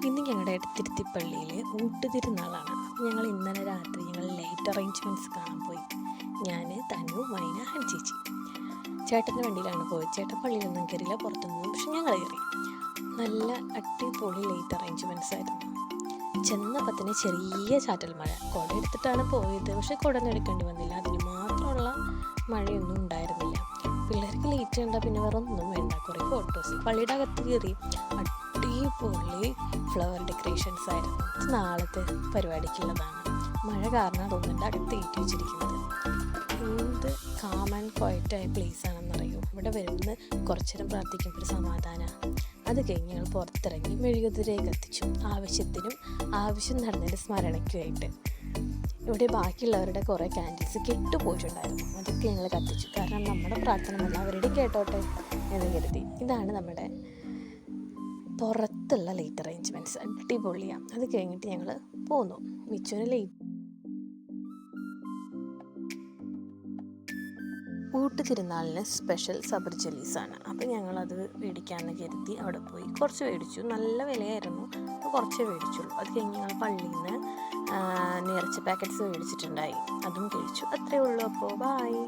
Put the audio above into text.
ഇന്ന് ഞങ്ങളുടെ എടത്തിരുത്തി പള്ളിയിൽ ഊട്ടുതിരുന്നാളാണ്. ഞങ്ങൾ ഇന്നലെ രാത്രി ലൈറ്റ് അറേഞ്ച്മെൻറ്റ്സ് കാണാൻ പോയി. ഞാൻ, തനു, മൈന, ചേച്ചി. ചേട്ടൻ്റെ വണ്ടിയിലാണ് പോയത്. ചേട്ടൻ പള്ളിയിലൊന്നും കയറിയില്ല, പുറത്തുനിന്നും. പക്ഷെ ഞങ്ങൾ കയറി. നല്ല അടിപൊളി ലൈറ്റ് അറേഞ്ച്മെൻറ്റ്സ് ആയിരുന്നു. ചെന്നപ്പോൾ തന്നെ ചെറിയ ചാറ്റൽ മഴ. കുട എടുത്തിട്ടാണ് പോയത്, പക്ഷെ കുടയൊന്നും എടുക്കേണ്ടി വന്നില്ല. അതിന് മാത്രമുള്ള മഴയൊന്നും ഉണ്ടായിരുന്നില്ല. പിള്ളേർക്ക് ലേറ്റ് കണ്ടാൽ പിന്നെ വേറെ ഒന്നും വേണ്ട. കുറേ ഫോട്ടോസ്. പള്ളിയുടെ അകത്ത് കയറി അടിപൊളി ഫ്ലവർ ഡെക്കറേഷൻസ് ആയിരുന്നു. നാളത്തെ പരിപാടിക്കുള്ളതാണ്. മഴ കാരണം അതൊന്നും അകത്ത് കയറ്റി വെച്ചിരിക്കുന്നത്. എന്ത് കാം ആൻഡ് ക്വയറ്റായ പ്ലേസ് ആണെന്നറിയോ. ഇവിടെ വരുന്ന കുറച്ചു നേരം പ്രാർത്ഥിക്കുമ്പോൾ ഒരു സമാധാനമാണ്. അത് കഴിഞ്ഞ് ഞങ്ങൾ പുറത്തിറങ്ങി മെഴുകുതിരിയെ കത്തിച്ചു. ആവശ്യം നടന്നതിൻ്റെ സ്മരണയ്ക്കുമായിട്ട്. ഇവിടെ ബാക്കിയുള്ളവരുടെ കുറേ ക്യാൻഡിൽസ് കെട്ടുപോയിട്ടുണ്ടായിരുന്നു. അതൊക്കെ ഞങ്ങൾ കത്തിച്ചു. കാരണം നമ്മുടെ പ്രാർത്ഥന വല്ല അവരുടെ കേട്ടോട്ടെ എന്ന് കരുതി. ഇതാണ് നമ്മുടെ പുറത്തുള്ള ലൈറ്റ് അറേഞ്ച്മെൻറ്റ്സ്. അടിപൊളിയാണ്. അത് കഴിഞ്ഞിട്ട് ഞങ്ങൾ പോന്നു. മിച്ചുവിന് ഊട്ടുതിരുന്നാളിന് സ്പെഷ്യൽ സബർ ജെല്ലീസാണ്. അപ്പോൾ ഞങ്ങളത് മേടിക്കാമെന്ന് കരുതി അവിടെ പോയി. കുറച്ച് മേടിച്ചു. നല്ല വിലയായിരുന്നു. അപ്പോൾ കുറച്ചേ മേടിച്ചുള്ളൂ. അത് കഴിഞ്ഞ് ഞങ്ങൾ പള്ളിയിൽ നിന്ന് നേർച്ച പാക്കറ്റ്സ് മേടിച്ചിട്ടുണ്ടായി. അതും കഴിച്ചു. അത്രയേ ഉള്ളൂ. അപ്പോൾ ബായ്.